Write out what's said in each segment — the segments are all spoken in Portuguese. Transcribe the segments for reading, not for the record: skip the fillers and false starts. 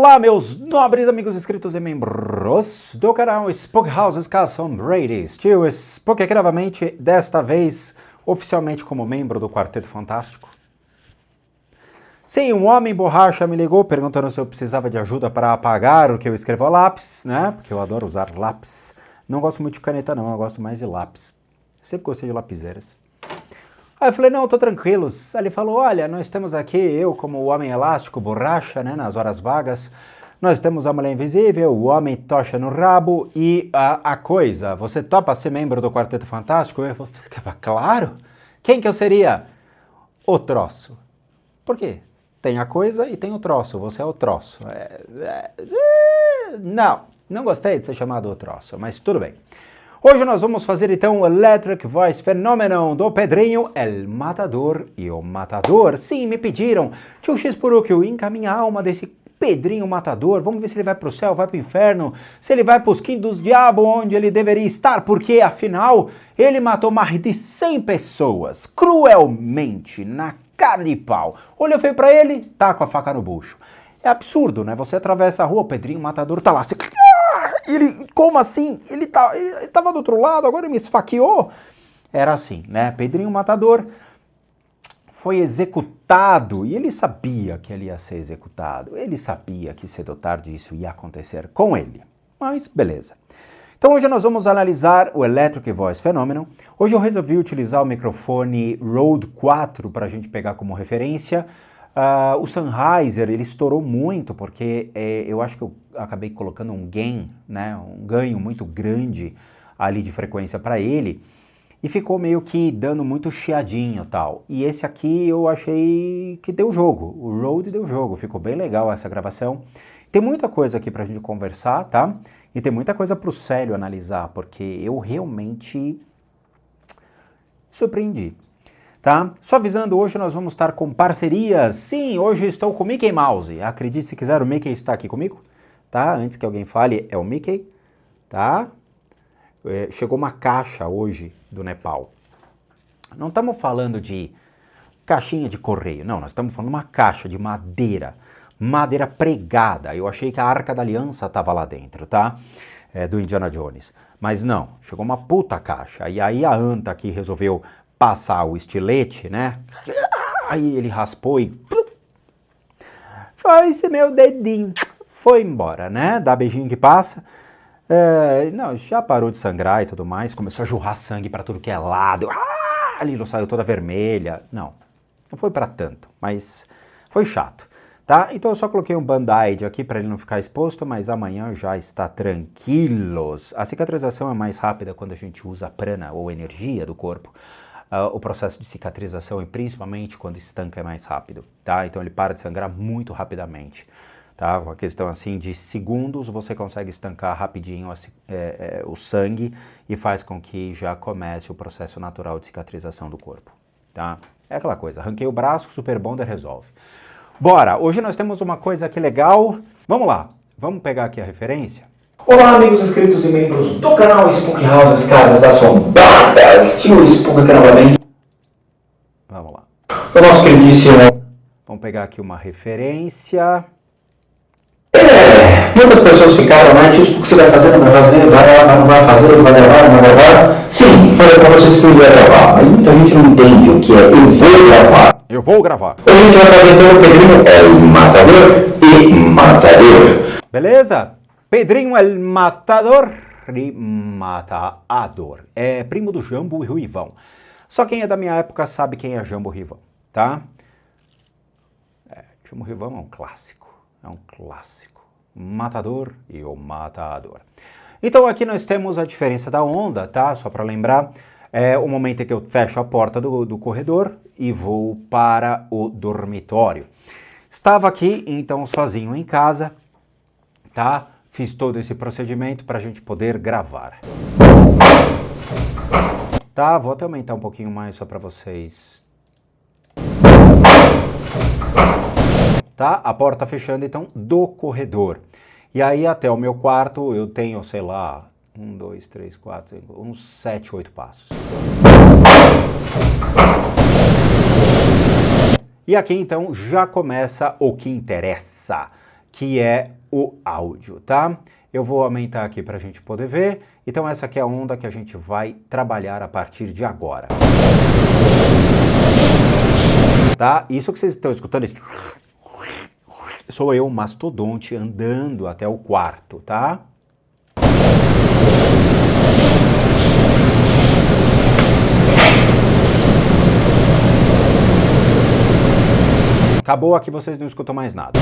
Olá, meus nobres amigos inscritos e membros do canal Spook Houses Castle Brady. Tio Spook aqui novamente, desta vez oficialmente como membro do Quarteto Fantástico. Sim, um homem borracha me ligou perguntando se eu precisava de ajuda para apagar o que eu escrevo a lápis, né? Porque eu adoro usar lápis. Não gosto muito de caneta não, eu gosto mais de lápis. Sempre gostei de lapiseiras. Aí eu falei, não, tô tranquilo. Aí ele falou, olha, nós temos aqui, eu como o homem elástico, borracha, né, nas horas vagas. Nós temos a mulher invisível, o homem tocha no rabo e a coisa. Você topa ser membro do Quarteto Fantástico? Eu falei, claro. Quem que eu seria? O troço. Por quê? Tem a coisa e tem o troço. Você é o troço. Não gostei de ser chamado o troço, mas tudo bem. Hoje nós vamos fazer então o Electric Voice Phenomenon do Pedrinho, El Matador e o Matador. Sim, me pediram, tio Xpurúquio, encaminha a alma desse Pedrinho Matador. Vamos ver se ele vai pro céu, vai pro inferno, se ele vai pros quintos do diabo, onde ele deveria estar, porque afinal ele matou mais de 100 pessoas, cruelmente, na cara de pau. Olhou feio pra ele, tá com a faca no bucho. É absurdo, né? Você atravessa a rua, o Pedrinho Matador tá lá, você... Ele, como assim? Ele tava do outro lado, agora ele me esfaqueou. Era assim, né? Pedrinho Matador foi executado e ele sabia que ele ia ser executado. Ele sabia que cedo ou tarde isso ia acontecer com ele. Mas beleza. Então hoje nós vamos analisar o Electric Voice Phenomenon. Hoje eu resolvi utilizar o microfone Rode 4 para a gente pegar como referência. O Sennheiser, ele estourou muito porque eu acho que eu acabei colocando um gain, né, um ganho muito grande ali de frequência para ele e ficou meio que dando muito chiadinho e tal. E esse aqui eu achei que deu jogo, o Rode deu jogo, ficou bem legal essa gravação. Tem muita coisa aqui pra gente conversar, tá? E tem muita coisa pro Célio analisar, porque eu realmente surpreendi. Tá? Só avisando, hoje nós vamos estar com parcerias. Sim, hoje estou com o Mickey Mouse. Acredite se quiser, o Mickey está aqui comigo. Tá? Antes que alguém fale, é o Mickey. Tá? Chegou uma caixa hoje do Nepal. Não estamos falando de caixinha de correio. Não, nós estamos falando de uma caixa de madeira. Madeira pregada. Eu achei que a Arca da Aliança estava lá dentro, tá? Do Indiana Jones. Mas não, chegou uma puta caixa. E aí a Anta aqui resolveu passar o estilete, né? Aí ele raspou e... Foi esse meu dedinho. Foi embora, né? Dá beijinho que passa. Não, já parou de sangrar e tudo mais. Começou a jorrar sangue pra tudo que é lado. A Lilo saiu toda vermelha. Não foi pra tanto, mas foi chato. Tá? Então eu só coloquei um band-aid aqui para ele não ficar exposto, mas amanhã já está tranquilos. A cicatrização é mais rápida quando a gente usa a prana ou energia do corpo. O processo de cicatrização e principalmente quando estanca é mais rápido, tá? Então ele para de sangrar muito rapidamente, tá? Uma questão assim de segundos você consegue estancar rapidinho o sangue e faz com que já comece o processo natural de cicatrização do corpo, tá? É aquela coisa, arranquei o braço, Super Bonder resolve. Bora, hoje nós temos uma coisa aqui legal. Vamos lá, vamos pegar aqui a referência. Olá, amigos inscritos e membros do canal Spook Houses Casas Assombradas. Tio Spook aqui novamente. Vamos lá. O nosso queridíssimo... Vamos pegar aqui uma referência. Muitas pessoas ficaram, né? Tio Spook, você vai fazer, não vai fazer, vai, não vai fazer, vai gravar, não vai gravar. Sim, falei pra vocês que eu ia gravar, mas muita gente não entende o que é eu vou gravar. Eu vou gravar. Hoje a gente vai fazer então o Pedrinho El Matador e Matador. Beleza? Pedrinho El Matador e Matador. É primo do Jambo e Ruivão. Só quem é da minha época sabe quem é Jambo e Ruivão, tá? Jambo e Ruivão é um clássico. É um clássico. Matador e o Matador. Então aqui nós temos a diferença da onda, tá? Só para lembrar. É o momento em que eu fecho a porta do corredor e vou para o dormitório. Estava aqui, então, sozinho em casa, tá? Fiz todo esse procedimento para a gente poder gravar. Tá, vou até aumentar um pouquinho mais só para vocês. Tá, a porta fechando então do corredor. E aí até o meu quarto eu tenho, sei lá, 1, 2, 3, 4, 5, uns 7, 8 passos. E aqui então já começa o que interessa. que é o áudio, tá? Eu vou aumentar aqui para a gente poder ver. Então essa aqui é a onda que a gente vai trabalhar a partir de agora. Tá? Isso que vocês estão escutando, sou eu, mastodonte, andando até o quarto, tá? Acabou, aqui vocês não escutam mais nada.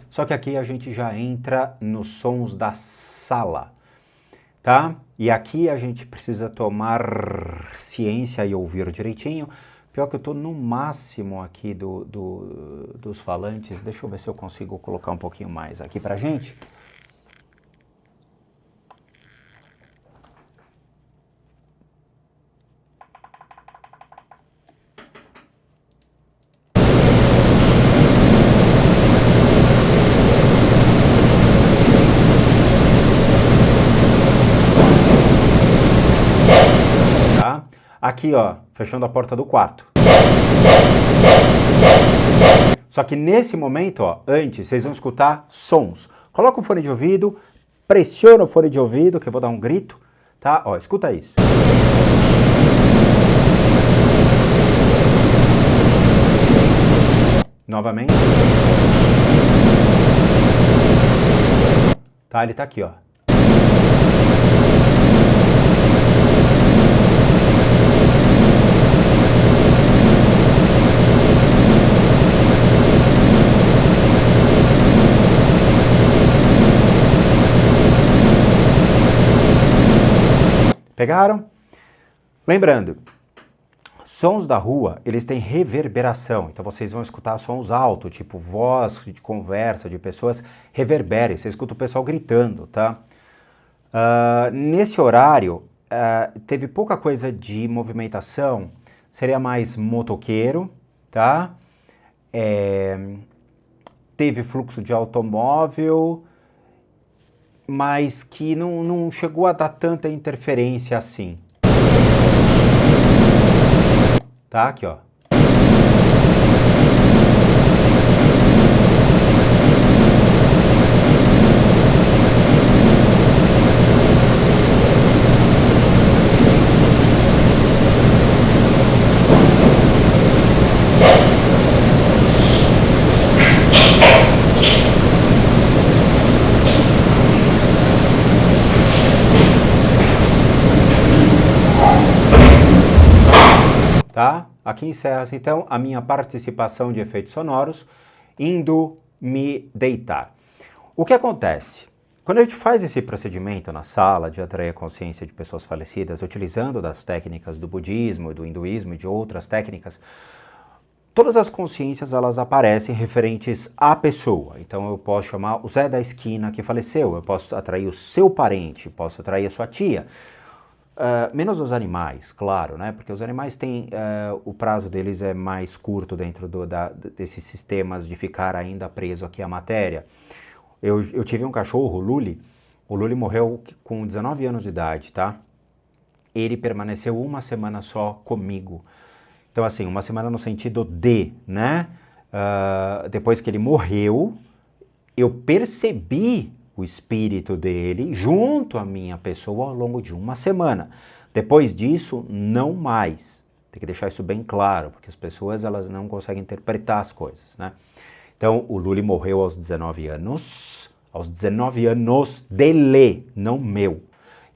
Só que aqui a gente já entra nos sons da sala, tá? E aqui a gente precisa tomar ciência e ouvir direitinho. Pior que eu tô no máximo aqui dos falantes. Deixa eu ver se eu consigo colocar um pouquinho mais aqui pra gente. Aqui, ó, fechando a porta do quarto. Só que nesse momento, ó, antes, vocês vão escutar sons. Coloca o fone de ouvido, pressiona o fone de ouvido, que eu vou dar um grito, tá? Ó, escuta isso. Novamente. Tá, ele tá aqui, ó. Pegaram? Lembrando, sons da rua, eles têm reverberação, então vocês vão escutar sons altos, tipo voz de conversa de pessoas, reverbere, você escuta o pessoal gritando, tá? Nesse horário, teve pouca coisa de movimentação, seria mais motoqueiro, tá? Teve fluxo de automóvel, mas que não chegou a dar tanta interferência assim. Tá? Aqui, ó. Tá? Aqui encerra-se então a minha participação de efeitos sonoros, indo me deitar. O que acontece? Quando a gente faz esse procedimento na sala de atrair a consciência de pessoas falecidas, utilizando das técnicas do budismo, do hinduísmo e de outras técnicas, todas as consciências elas aparecem referentes à pessoa. Então eu posso chamar o Zé da esquina que faleceu, eu posso atrair o seu parente, posso atrair a sua tia. Menos os animais, claro, né? Porque os animais têm, o prazo deles é mais curto dentro desses sistemas de ficar ainda preso aqui à matéria. Eu tive um cachorro, o Luli morreu com 19 anos de idade, tá? Ele permaneceu uma semana só comigo. Então assim, uma semana no sentido de, né? Depois que ele morreu, eu percebi o espírito dele junto à minha pessoa ao longo de uma semana. Depois disso, não mais. Tem que deixar isso bem claro, porque as pessoas elas não conseguem interpretar as coisas, né? Então, o Luli morreu aos 19 anos. Aos 19 anos dele, não meu.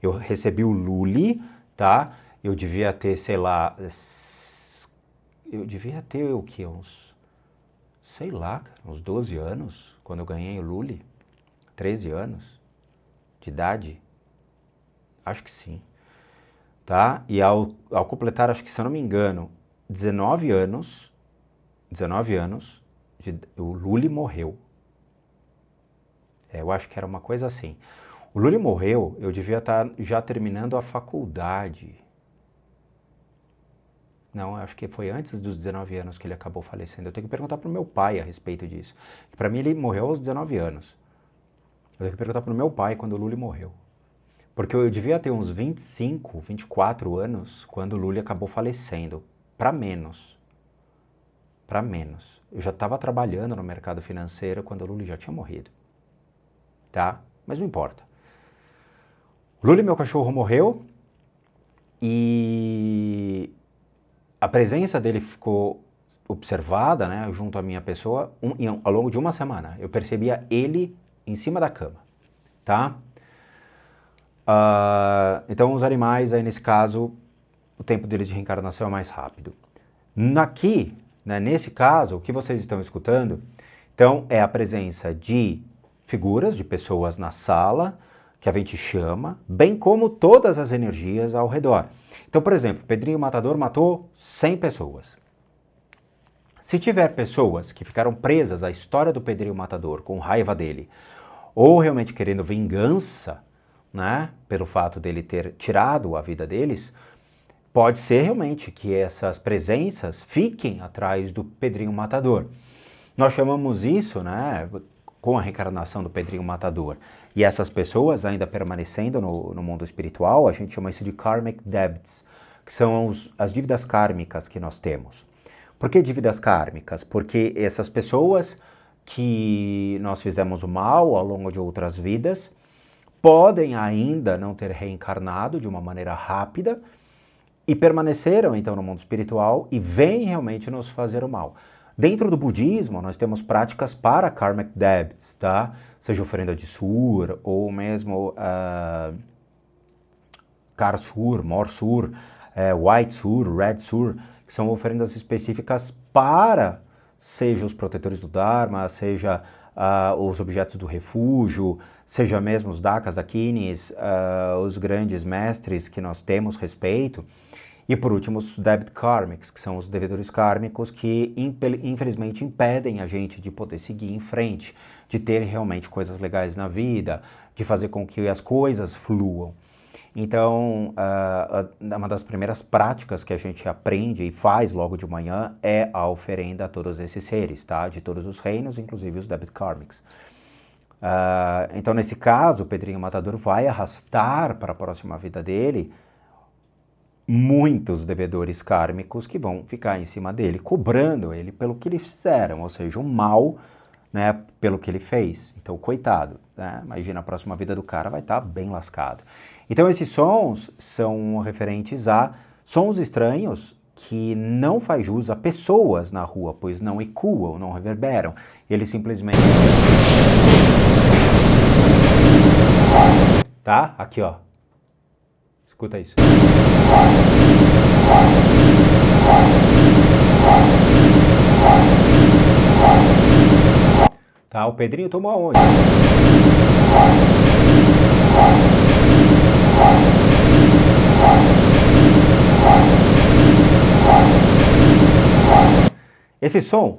Eu recebi o Luli, tá? Eu devia ter, sei lá... Eu devia ter o quê? Sei lá, cara, uns 12 anos, quando eu ganhei o Luli. 13 anos de idade? Acho que sim. Tá? E ao completar, acho que se eu não me engano, 19 anos, o Luli morreu. Eu acho que era uma coisa assim. O Luli morreu, eu devia estar já terminando a faculdade. Não, acho que foi antes dos 19 anos que ele acabou falecendo. Eu tenho que perguntar para o meu pai a respeito disso. Para mim, ele morreu aos 19 anos. Eu tenho que perguntar pro meu pai quando o Luli morreu. Porque eu devia ter uns 25, 24 anos quando o Luli acabou falecendo. para menos. Para menos. Eu já estava trabalhando no mercado financeiro quando o Lula já tinha morrido. Tá? Mas não importa. O Lula, meu cachorro, morreu e a presença dele ficou observada, né, junto à minha pessoa ao longo de uma semana. Eu percebia ele em cima da cama, tá? Então os animais, aí nesse caso, o tempo deles de reencarnação é mais rápido. Aqui, né, nesse caso, o que vocês estão escutando, então é a presença de figuras, de pessoas na sala, que a gente chama, bem como todas as energias ao redor. Então, por exemplo, Pedrinho Matador matou 100 pessoas. Se tiver pessoas que ficaram presas à história do Pedrinho Matador com raiva dele, ou realmente querendo vingança, né, pelo fato dele ter tirado a vida deles, pode ser realmente que essas presenças fiquem atrás do Pedrinho Matador. Nós chamamos isso, né, com a reencarnação do Pedrinho Matador, e essas pessoas ainda permanecendo no mundo espiritual, a gente chama isso de karmic debts, que são as dívidas kármicas que nós temos. Por que dívidas kármicas? Porque essas pessoas que nós fizemos o mal ao longo de outras vidas podem ainda não ter reencarnado de uma maneira rápida e permaneceram então no mundo espiritual e vêm realmente nos fazer o mal. Dentro do budismo, nós temos práticas para karmic debts, tá? Seja oferenda de sur, ou mesmo kar sur, mor sur, white sur, red sur, que são oferendas específicas para, seja os protetores do Dharma, seja os objetos do refúgio, seja mesmo os dakas, dakinis, os grandes mestres que nós temos respeito. E por último, os debit karmics, que são os devedores kármicos que infelizmente impedem a gente de poder seguir em frente, de ter realmente coisas legais na vida, de fazer com que as coisas fluam. Então, uma das primeiras práticas que a gente aprende e faz logo de manhã é a oferenda a todos esses seres, tá? De todos os reinos, inclusive os debit karmics. Então, nesse caso, o Pedrinho Matador vai arrastar para a próxima vida dele muitos devedores kármicos que vão ficar em cima dele, cobrando ele pelo que eles fizeram, ou seja, o mal, né, pelo que ele fez. Então, coitado, né? Imagina, a próxima vida do cara vai estar bem lascado. Então, esses sons são referentes a sons estranhos que não faz jus a pessoas na rua, pois não ecoam, não reverberam. Eles simplesmente... Tá? Aqui, ó. Escuta isso. Tá, o Pedrinho tomou aonde? Esse som,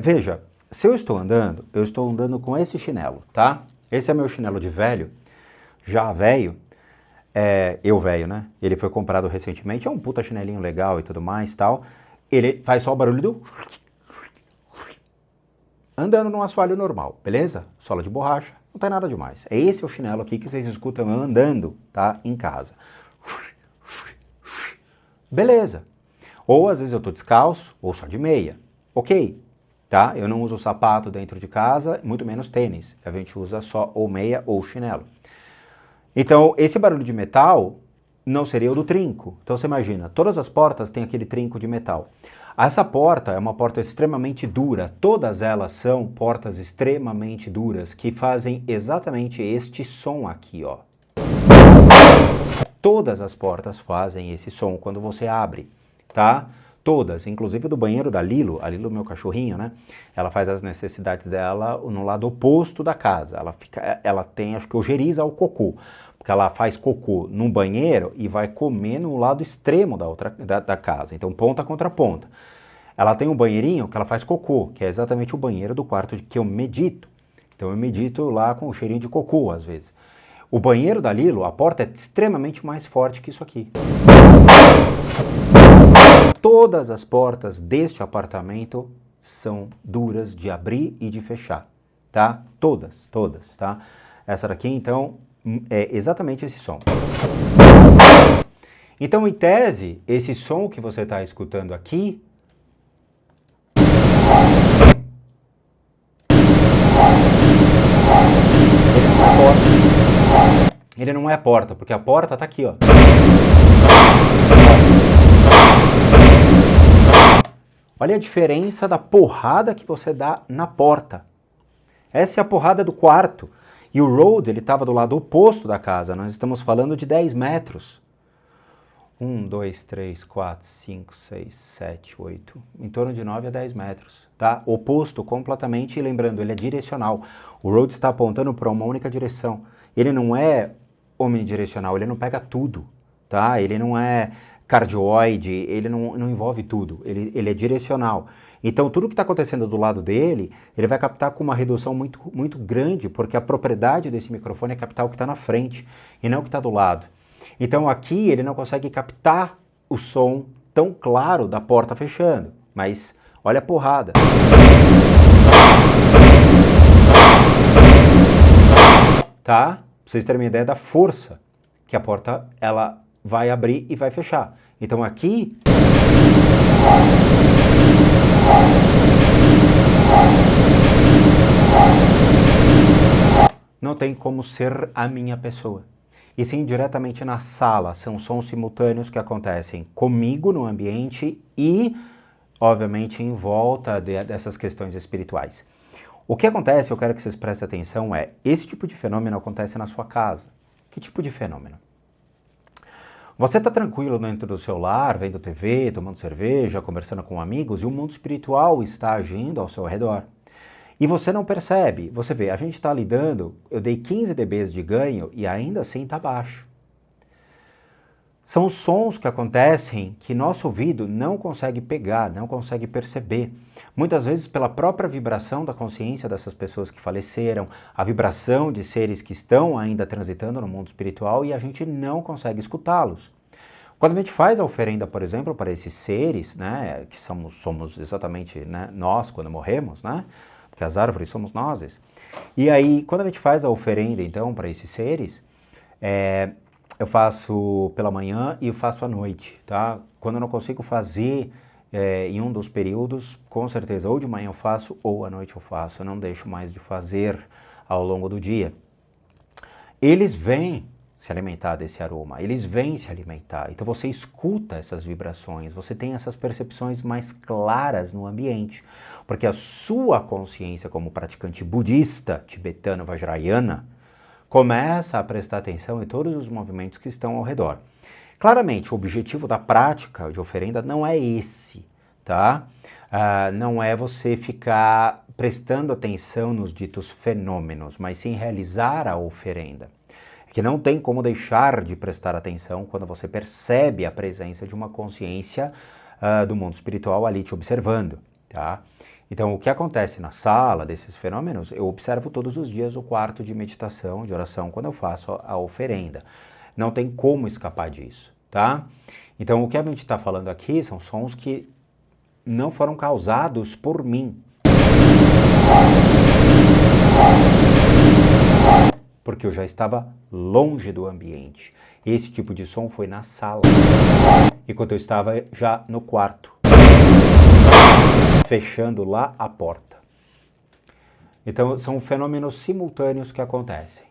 veja, se eu estou andando com esse chinelo, tá? Esse é meu chinelo de velho, já velho, eu velho, né? Ele foi comprado recentemente, é um puta chinelinho legal e tudo mais, tal. Ele faz só o barulho do... Andando num assoalho normal, beleza? Sola de borracha, não tem nada demais. Esse é o chinelo aqui que vocês escutam andando, tá? Em casa. Beleza. Ou às vezes eu tô descalço, ou só de meia. Ok, tá? Eu não uso sapato dentro de casa, muito menos tênis. A gente usa só ou meia ou chinelo. Então, esse barulho de metal não seria o do trinco. Então, você imagina, todas as portas têm aquele trinco de metal. Essa porta é uma porta extremamente dura. Todas elas são portas extremamente duras que fazem exatamente este som aqui, ó. Todas as portas fazem esse som quando você abre, tá? Todas, inclusive do banheiro da Lilo, a Lilo, meu cachorrinho, né? Ela faz as necessidades dela no lado oposto da casa. Ela tem, acho que, ojeriza ao cocô. Porque ela faz cocô num banheiro e vai comer no lado extremo da casa. Então, ponta contra ponta. Ela tem um banheirinho que ela faz cocô, que é exatamente o banheiro do quarto que eu medito. Então, eu medito lá com um cheirinho de cocô, às vezes. O banheiro da Lilo, a porta é extremamente mais forte que isso aqui. Todas as portas deste apartamento são duras de abrir e de fechar, tá? Todas, tá? Essa daqui, então, é exatamente esse som. Então, em tese, esse som que você está escutando aqui ele não é a porta, porque a porta está aqui, ó. Olha a diferença da porrada que você dá na porta. Essa é a porrada do quarto. E o Rode, ele estava do lado oposto da casa. Nós estamos falando de 10 metros. 1, 2, 3, 4, 5, 6, 7, 8. Em torno de 9 a 10 metros. Tá? Oposto completamente. E lembrando, ele é direcional. O Rode está apontando para uma única direção. Ele não é omnidirecional, ele não pega tudo. Tá? Ele não é cardioide, ele não envolve tudo, ele é direcional. Então, tudo que está acontecendo do lado dele, ele vai captar com uma redução muito, muito grande, porque a propriedade desse microfone é captar o que está na frente e não o que está do lado. Então, aqui ele não consegue captar o som tão claro da porta fechando, mas olha a porrada. Tá? Pra vocês terem uma ideia da força que a porta, ela vai abrir e vai fechar. Então aqui não tem como ser a minha pessoa. E sim, diretamente na sala, são sons simultâneos que acontecem comigo no ambiente e, obviamente, em volta dessas questões espirituais. O que acontece, eu quero que vocês prestem atenção, esse tipo de fenômeno acontece na sua casa. Que tipo de fenômeno? Você está tranquilo dentro do seu lar, vendo TV, tomando cerveja, conversando com amigos, e o mundo espiritual está agindo ao seu redor. E você não percebe. Você vê, a gente está lidando, eu dei 15 dBs de ganho e ainda assim está baixo. São sons que acontecem que nosso ouvido não consegue pegar, não consegue perceber. Muitas vezes pela própria vibração da consciência dessas pessoas que faleceram, a vibração de seres que estão ainda transitando no mundo espiritual e a gente não consegue escutá-los. Quando a gente faz a oferenda, por exemplo, para esses seres, né, que somos exatamente, né, nós quando morremos, né, porque as árvores somos nós. E aí, quando a gente faz a oferenda, então, para esses seres, eu faço pela manhã e eu faço à noite, tá? Quando eu não consigo fazer em um dos períodos, com certeza, ou de manhã eu faço ou à noite eu faço. Eu não deixo mais de fazer ao longo do dia. Eles vêm se alimentar desse aroma, eles vêm se alimentar. Então você escuta essas vibrações, você tem essas percepções mais claras no ambiente, porque a sua consciência como praticante budista, tibetano, vajrayana, começa a prestar atenção em todos os movimentos que estão ao redor. Claramente, o objetivo da prática de oferenda não é esse, tá? Não é você ficar prestando atenção nos ditos fenômenos, mas sim realizar a oferenda. Que não tem como deixar de prestar atenção quando você percebe a presença de uma consciência do mundo espiritual ali te observando, tá? Então, o que acontece na sala desses fenômenos, eu observo todos os dias o quarto de meditação, de oração, quando eu faço a oferenda. Não tem como escapar disso, tá? Então, o que a gente está falando aqui são sons que não foram causados por mim. Porque eu já estava longe do ambiente. Esse tipo de som foi na sala, enquanto eu estava já no quarto, fechando lá a porta. Então, são fenômenos simultâneos que acontecem.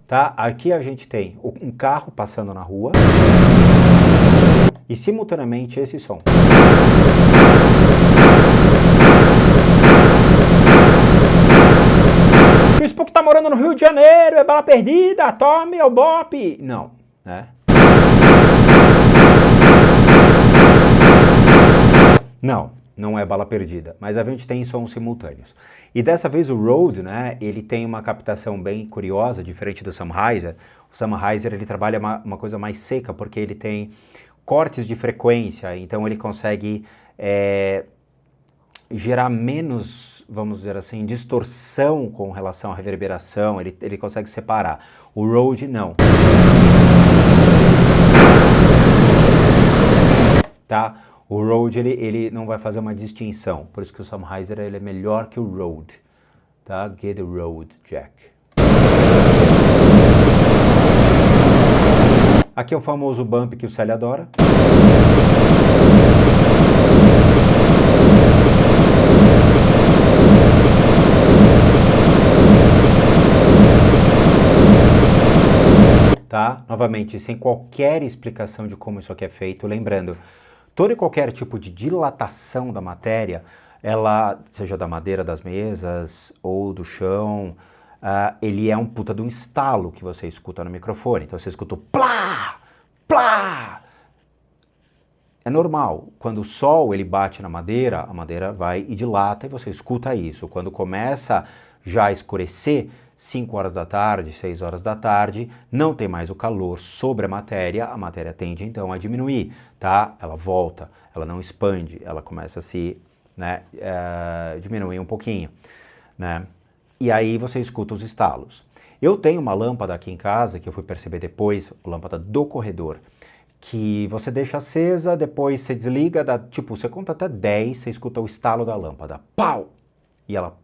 Tá? Aqui a gente tem um carro passando na rua e simultaneamente esse som. O Spook tá morando no Rio de Janeiro, é bala perdida, tome, é o bope. Não, né? Não é bala perdida, mas a gente tem sons simultâneos. E dessa vez o Rode, né, ele tem uma captação bem curiosa, diferente do Sennheiser. O Sennheiser, ele trabalha uma coisa mais seca, porque ele tem cortes de frequência, então ele consegue gerar menos, vamos dizer assim, distorção com relação à reverberação, ele consegue separar. O Rode não. Tá? O Rode, ele não vai fazer uma distinção, por isso que o Sennheiser ele é melhor que o Rode. Tá? Get the Rode, Jack. Aqui é o famoso bump que o Célio adora. Tá? Novamente, sem qualquer explicação de como isso aqui é feito, lembrando, todo e qualquer tipo de dilatação da matéria, ela, seja da madeira das mesas ou do chão, ele é um puta de um estalo que você escuta no microfone. Então você escuta o plá, plá. É normal, quando o sol ele bate na madeira, a madeira vai e dilata e você escuta isso. Quando começa já a escurecer, 5 horas da tarde, 6 horas da tarde, não tem mais o calor sobre a matéria tende então a diminuir, tá? Ela volta, ela não expande, ela começa a se diminuir um pouquinho, né? E aí você escuta os estalos. Eu tenho uma lâmpada aqui em casa, que eu fui perceber depois, a lâmpada do corredor, que você deixa acesa, depois você desliga, tipo, você conta até 10, você escuta o estalo da lâmpada, pau! E ela,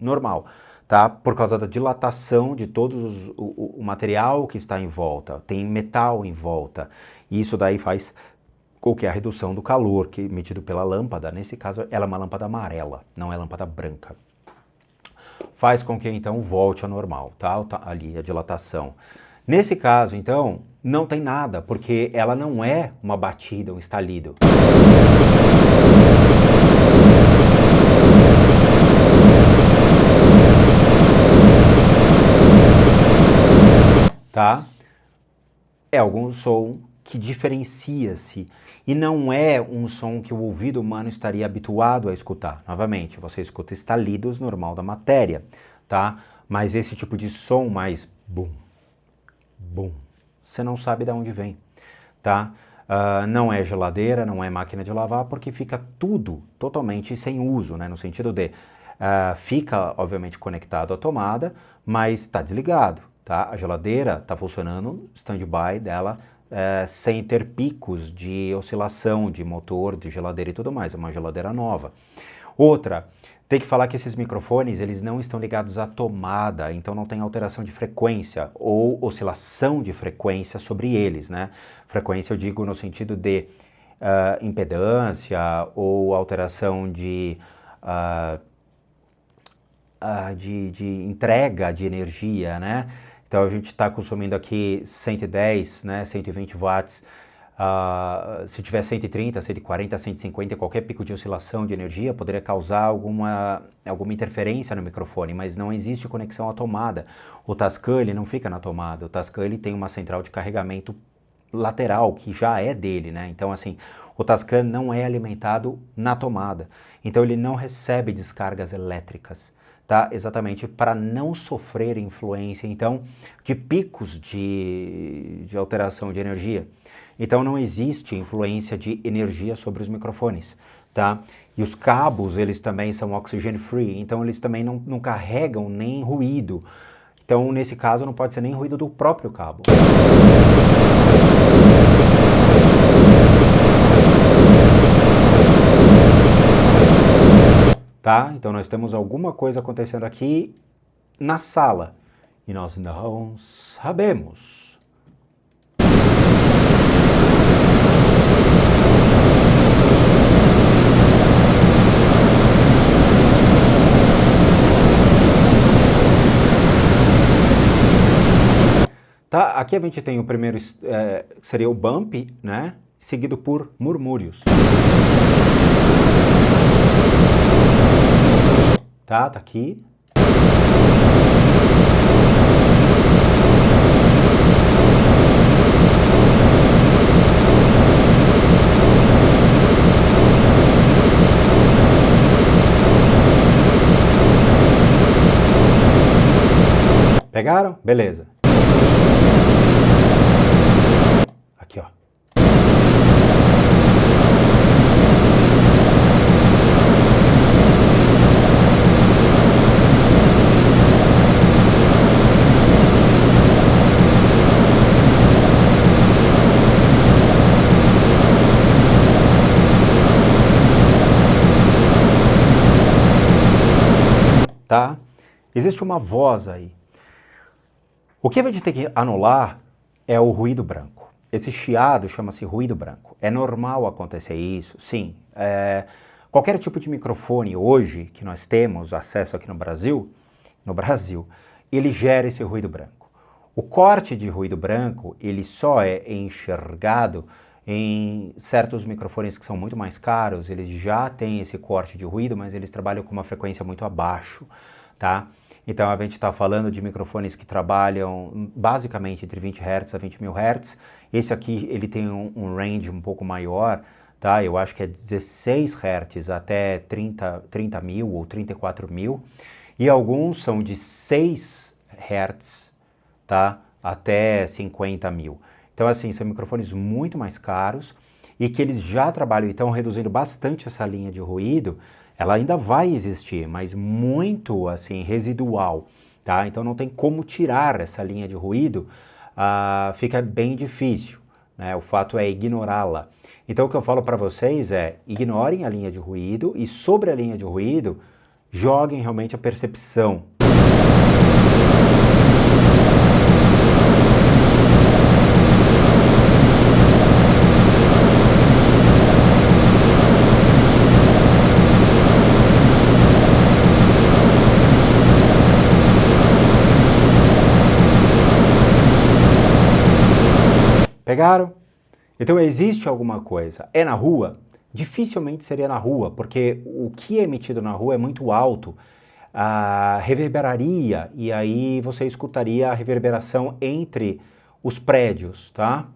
normal. Tá? Por causa da dilatação de todo o material que está em volta, tem metal em volta, e isso daí faz com que a redução do calor que é emitido pela lâmpada, nesse caso ela é uma lâmpada amarela, não é lâmpada branca, faz com que então volte ao normal, tá? Ali a dilatação. Nesse caso então, não tem nada, porque ela não é uma batida, um estalido. Tá? É algum som que diferencia-se e não é um som que o ouvido humano estaria habituado a escutar. Novamente, você escuta estalidos normal da matéria, tá? Mas esse tipo de som mais bum, bum, você não sabe de onde vem, tá? Não é geladeira, não é máquina de lavar, porque fica tudo totalmente sem uso, né? No sentido de, fica obviamente conectado à tomada, mas está desligado. Tá? A geladeira está funcionando, stand-by dela, sem ter picos de oscilação de motor, de geladeira e tudo mais, é uma geladeira nova. Outra, tem que falar que esses microfones, eles não estão ligados à tomada, então não tem alteração de frequência ou oscilação de frequência sobre eles, né? Frequência eu digo no sentido de impedância ou alteração de entrega de energia, né? Então a gente está consumindo aqui 110, né, 120 watts, se tiver 130, 140, 150, qualquer pico de oscilação de energia poderia causar alguma interferência no microfone, mas não existe conexão à tomada. O Tascam ele não fica na tomada, o Tascam ele tem uma central de carregamento lateral, que já é dele, né? Então assim, o Tascam não é alimentado na tomada, então ele não recebe descargas elétricas. Tá? Exatamente para não sofrer influência, então, de picos de alteração de energia. Então não existe influência de energia sobre os microfones, tá? E os cabos, eles também são oxygen free, então eles também não carregam nem ruído. Então, nesse caso, não pode ser nem ruído do próprio cabo. Tá? Então nós temos alguma coisa acontecendo aqui na sala e nós não sabemos. Tá? Aqui a gente tem o primeiro, seria o bump, né? Seguido por murmúrios. Tá aqui. Pegaram? Beleza. Aqui, ó. Tá? Existe uma voz aí. O que a gente tem que anular é o ruído branco. esse chiado chama-se ruído branco. É normal acontecer isso? Sim. Qualquer tipo de microfone hoje que nós temos acesso aqui no Brasil, ele gera esse ruído branco. O corte de ruído branco, ele só é enxergado em certos microfones que são muito mais caros, eles já têm esse corte de ruído, mas eles trabalham com uma frequência muito abaixo, tá? Então a gente está falando de microfones que trabalham basicamente entre 20 Hz a 20 mil Hz. Esse aqui ele tem um range um pouco maior, tá? Eu acho que é 16 Hz até 30 mil ou 34 mil. E alguns são de 6 Hz, tá? Até 50 mil. Então assim, são microfones muito mais caros e que eles já trabalham e estão reduzindo bastante essa linha de ruído. Ela ainda vai existir, mas muito assim residual, tá? Então não tem como tirar essa linha de ruído, fica bem difícil, né? O fato é ignorá-la. Então o que eu falo para vocês é, ignorem a linha de ruído e sobre a linha de ruído, joguem realmente a percepção. Pegaram? Então existe alguma coisa. É na rua? Dificilmente seria na rua, porque o que é emitido na rua é muito alto, reverberaria, e aí você escutaria a reverberação entre os prédios, tá?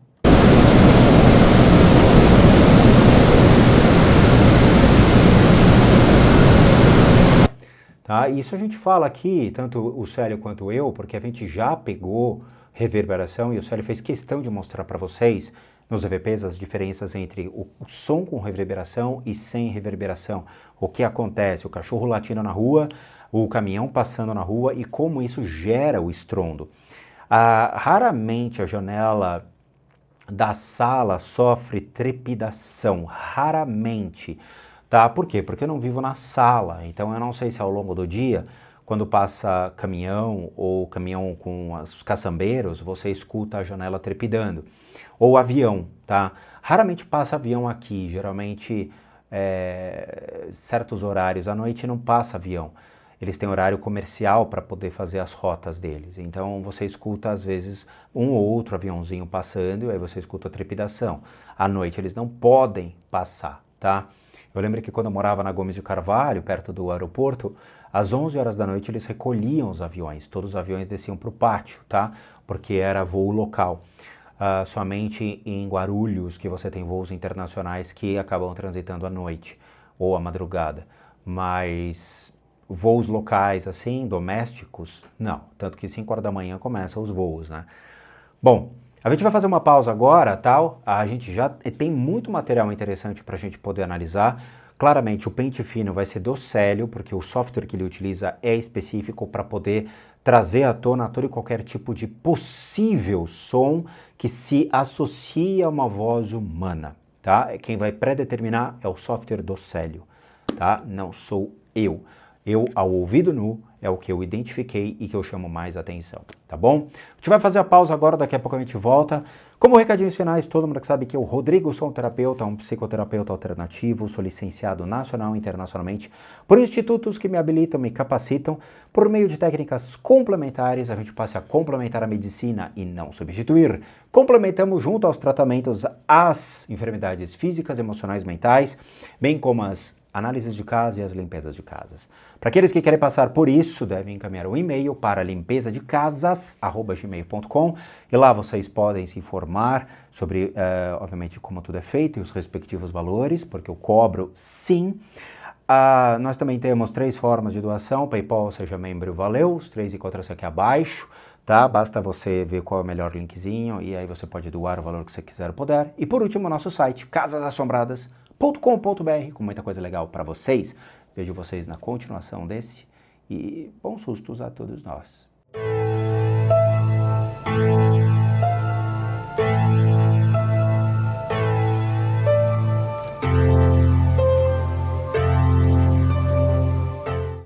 Tá? Isso a gente fala aqui, tanto o Célio quanto eu, porque a gente já pegou reverberação e o Célio fez questão de mostrar para vocês nos EVPs as diferenças entre o som com reverberação e sem reverberação. O que acontece, o cachorro latindo na rua, o caminhão passando na rua e como isso gera o estrondo. Raramente a janela da sala sofre trepidação, raramente. Tá? Por quê? Porque eu não vivo na sala, então eu não sei se ao longo do dia, quando passa caminhão ou caminhão com os caçambeiros, você escuta a janela trepidando. Ou avião, tá? Raramente passa avião aqui, geralmente certos horários à noite não passa avião. Eles têm horário comercial para poder fazer as rotas deles. Então você escuta às vezes um ou outro aviãozinho passando e aí você escuta a trepidação. À noite eles não podem passar, tá? Eu lembro que quando eu morava na Gomes de Carvalho, perto do aeroporto, às 11 horas da noite eles recolhiam os aviões. Todos os aviões desciam para o pátio, tá? Porque era voo local. Somente em Guarulhos que você tem voos internacionais que acabam transitando à noite ou à madrugada. Mas voos locais, assim, domésticos, não. Tanto que 5 horas da manhã começam os voos, né? Bom, a gente vai fazer uma pausa agora, tal. A gente já tem muito material interessante para a gente poder analisar. Claramente, o pente fino vai ser do Célio, porque o software que ele utiliza é específico para poder trazer à tona todo e qualquer tipo de possível som que se associa a uma voz humana, tá? Quem vai predeterminar é o software do Célio, tá? Não sou eu. Eu, ao ouvido nu, é o que eu identifiquei e que eu chamo mais atenção, tá bom? A gente vai fazer a pausa agora, daqui a pouco a gente volta. Como recadinhos finais, todo mundo que sabe que eu, Rodrigo, sou um terapeuta, um psicoterapeuta alternativo, sou licenciado nacional e internacionalmente por institutos que me habilitam, me capacitam. Por meio de técnicas complementares, a gente passa a complementar a medicina e não substituir. Complementamos junto aos tratamentos as enfermidades físicas, emocionais, mentais, bem como as análises de casa e as limpezas de casas. Para aqueles que querem passar por isso, devem encaminhar um e-mail para limpezadecasas@gmail.com e lá vocês podem se informar sobre, obviamente, como tudo é feito e os respectivos valores, porque eu cobro sim. Nós também temos 3 formas de doação, PayPal, Seja Membro, valeu, os 3 encontram-se aqui abaixo, tá? Basta você ver qual é o melhor linkzinho e aí você pode doar o valor que você quiser ou puder. E por último, o nosso site, casasassombradas.com.br, com muita coisa legal para vocês. Vejo vocês na continuação desse e bons sustos a todos nós.